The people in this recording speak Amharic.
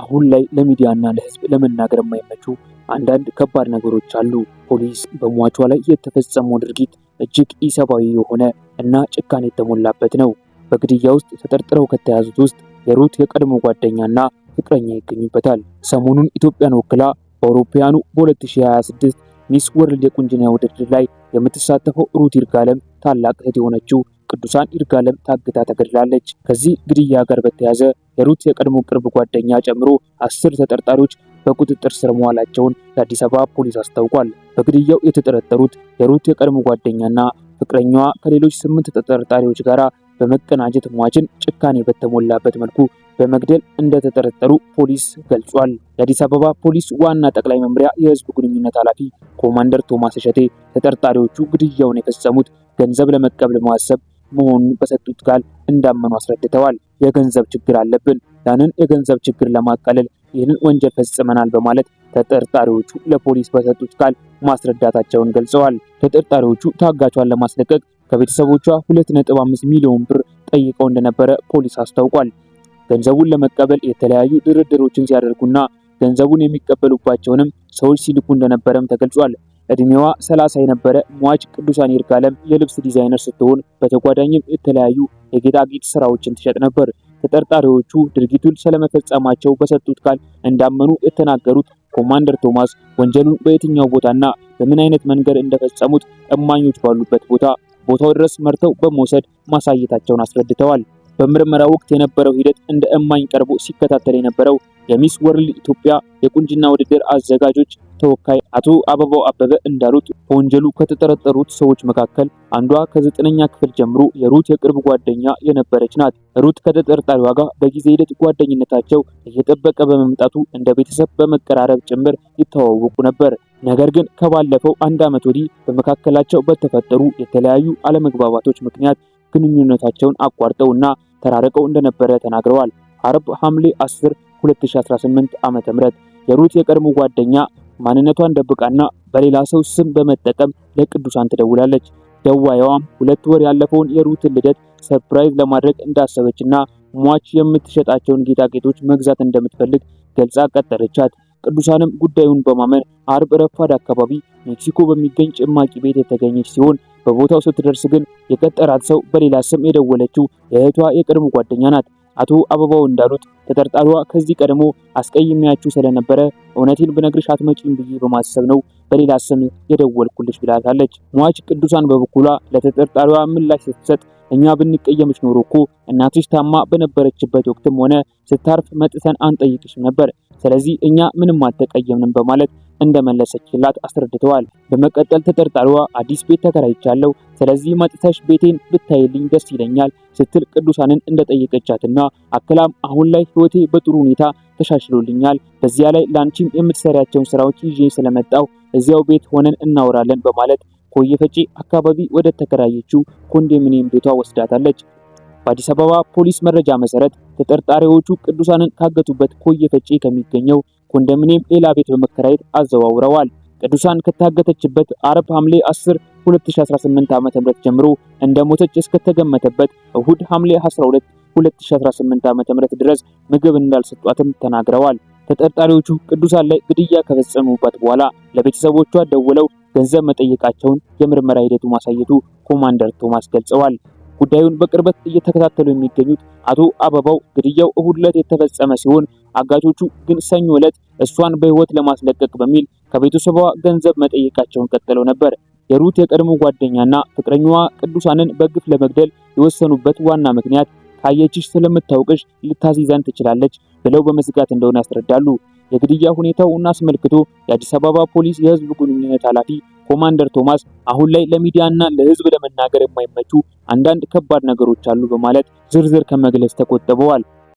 አሁን ላይ ለሚዲያና ለህዝብ ለመናገር የማይመቹ አንዳንድ ከባድ ነገሮች አሉ። ፖሊስ በሟቿ ላይ የተፈጸመው ድርጊት እጅግ ኢሰብአዊ የሆነ እና ጭካኔ የተሞላበት ነው። በግድያ ውስጥ ተጠርጥረው ከተያዙት ውስጥ የሩት የቀድሞ ጓደኛና ፍቅረኛ ይገኙበታል። ሰሞኑን ኢትዮጵያን ወክላ በአውሮፓውያኑ በ2026 ሚስ ወርልድ የቁንጅና ውድድር ላይ የምትሳተፈው ሩት ይርጋለም ታላቅ እህት የሆነችው ቅዱሳን ይርጋለም ታግታ ተገድላለች። ከዚህ ግድያ ጋር በተያያዘ የሩት የቀድሞ ቅርብ ጓደኛ ጨምሮ 10 ተጠርጣሪዎች በቁጥጥር ስር መዋላቸውን የአዲስ አበባ ፖሊስ አስታውቋል። በግድያው የተጠረጠሩት የሩት የቀድሞ ጓደኛና ፍቅረኛዋ ከሌሎች 8 ተጠርጣሪዎች ጋር በመቀናጀት ሟችን ጭካኔ በተሞላበት መልኩ በመግደል እንደተጠረጠሩ ፖሊስ ገልጿል። የአዲስ አበባ ፖሊስ ዋና ጠቅላይ መምሪያ የህዝብ ግንኙነት ኃላፊ ኮማንደር ቶማስ እሸቴ ተጠርጣሪዎቹ ግድያውን የፈጸሙት ገንዘብ ለመቀበል በማሰብ መሆኑን በሰጡት ቃል እንዳመኑ አስረድተዋል። የገንዘብ ችግር አለብን፣ ያንን የገንዘብ ችግር ለማቃለል ይህንን ወንጀል ፈጽመናል በማለት ተጠርጣሪዎቹ ለፖሊስ በሰጡት ቃል ማስረዳታቸውን ገልጸዋል። ተጠርጣሪዎቹ ታጋቿን ለማስለቀቅ ከቤተሰቦቿ 2.5 ሚሊዮን ብር ጠይቀው እንደነበረ ፖሊስ አስታውቋል። ገንዘቡን ለመቀበል የተለያዩ ድርድሮችን ሲያደርጉና ገንዘቡን የሚቀበሉባቸውንም ሰዎች ሲልኩ እንደነበረም ተገልጿል። እድሜዋ 30 የነበረ ሟች ቅዱሳን ይርጋለም የልብስ ዲዛይነር ስትሆን በተጓዳኝም የተለያዩ የጌጣጌጥ ስራዎችን ትሸጥ ነበር። ተጠርጣሪዎቹ ድርጊቱን ስለመፈጸማቸው በሰጡት ቃል እንዳመኑ የተናገሩት ኮማንደር ቶማስ ወንጀሉን በየትኛው ቦታና በምን አይነት መንገድ እንደፈጸሙት እማኞች ባሉበት ቦታው ድረስ መርተው በመውሰድ ማሳየታቸውን አስረድተዋል። በምርመራ ወቅት የነበረው ሂደት እንደ እማኝ ቀርቦ ሲከታተል የነበረው የሚስ ወርልድ ኢትዮጵያ የቁንጅና ውድድር አዘጋጆች ተወካይ አቶ አበባው አበበ እንዳሉት በወንጀሉ ከተጠረጠሩት ሰዎች መካከል አንዷ ከ9ኛ ክፍል ጀምሮ የሩት የቅርብ ጓደኛ የነበረች ናት። ሩት ከተጠርጣሪዋ ጋር በጊዜ ሂደት ጓደኝነታቸው እየጠበቀ በመምጣቱ እንደ ቤተሰብ በመቀራረብ ጭምር ይተዋወቁ ነበር። ነገር ግን ከባለፈው 1 ዓመት ወዲህ በመካከላቸው በተፈጠሩ የተለያዩ አለመግባባቶች ምክንያት ግንኙነታቸውን አቋርጠውና ተራርቀው እንደነበረ ተናግረዋል። አርብ ሐምሌ 10 2018 ዓ.ም የሩት የቀድሞ ጓደኛ ማንነቷን ደብቃና በሌላ ሰው ስም በመጠቀም ለቅዱሳን ትደውላለች። ደዋያዋም 2 ወር ያለፈውን የሩትን ልደት ሰርፕራይዝ ለማድረግ እንዳሰበችና ሟች የምትሸጣቸውን ጌጣጌጦች መግዛት እንደምትፈልግ ገልጻ ቀጠረቻት። ቅዱሳንም ጉዳዩን በማመን አርብ ረፋድ አካባቢ ሜክሲኮ በሚገኝ ጭማቂ ቤት የተገኘች ሲሆን በቦታው ስትደርስ ግን የቀጠራት ሰው በሌላ ስም የደወለችው የእህቷ የቀድሞ ጓደኛ ናት። አቶ አበባው እንዳሉት ተጠርጣሪዋ ከዚህ ቀድሞ አስቀይሜያችሁ ስለነበረ እውነቴን ብነግርሽ አትመጪም ብዬ በማሰብ ነው በሌላ ስም የደወልኩልሽ ብላታለች። ሟች ቅዱሳን በበኩሏ ለተጠርጣሪዋ ምላሽ ስትሰጥ እኛ ብንቀየምሽ ኖሮ እኮ እናትሽ ታማ በነበረችበት ወቅትም ሆነ ስታርፍ መጥተን አንጠይቅሽም ነበር። ስለዚህ እኛ ምንም አልተቀየምንም በማለት እንደመለሰችላት አስረድተዋል። በመቀጠል ተጠርጣሪዋ አዲስ ቤት ተከራይቻለሁ፣ ስለዚህ መጥተሽ ቤቴን ብታይልኝ ደስ ይለኛል ስትል ቅዱሳንን እንደጠየቀቻትና አክላም አሁን ላይ ህይወቴ በጥሩ ሁኔታ ተሻሽሎልኛል፣ በዚያ ላይ ላንቺም የምትሰሪያቸውን ስራዎች ይዤ ስለመጣው እዚያው ቤት ሆነን እናወራለን በማለት ኮየፈጪ አካባቢ ወደ ተከራየችው ኮንዶሚኒየም ቤቷ ወስዳታለች። በአዲስ አበባ ፖሊስ መረጃ መሰረት ተጠርጣሪዎቹ ቅዱሳንን ካገቱበት ኮየፈጪ ከሚገኘው ኮንዶሚኒየም ሌላ ቤት በመከራየት አዘዋውረዋል። ቅዱሳን ከታገተችበት አርብ ሐምሌ 10 2018 ዓ.ም ጀምሮ እንደሞተች እስከተገመተበት እሁድ ሐምሌ 12 2018 ዓ.ም ድረስ ምግብ እንዳልሰጧትም ተናግረዋል። ተጠርጣሪዎቹ ቅዱሳን ላይ ግድያ ከፈጸሙባት በኋላ ለቤተሰቦቿ ደውለው ገንዘብ መጠየቃቸውን የምርመራ ሂደቱ ማሳየቱ ኮማንደር ቶማስ ገልጸዋል። ጉዳዩን በቅርበት እየተከታተሉ የሚገኙት አቶ አበባው ግድያው እሁድ ዕለት የተፈጸመ ሲሆን አጋቾቹ ግን ሰኞ ዕለት እሷን በህይወት ለማስለቀቅ በሚል ከቤተሰቧ ገንዘብ መጠየቃቸውን ቀጥለው ነበር። የሩት የቀድሞ ጓደኛና ፍቅረኛዋ ቅዱሳንን በግፍ ለመግደል የወሰኑበት ዋና ምክንያት ካየችሽ ስለምታውቅሽ ልታስይዘን ትችላለች ብለው በመስጋት እንደሆነ ያስረዳሉ። የግድያ ሁኔታውን አስመልክቶ የአዲስ አበባ ፖሊስ የህዝብ ግንኙነት ኃላፊ ኮማንደር ቶማስ አሁን ላይ ለሚዲያና ለህዝብ ለመናገር የማይመቹ አንዳንድ ከባድ ነገሮች አሉ በማለት ዝርዝር ከመግለጽ ተቆጥበዋል።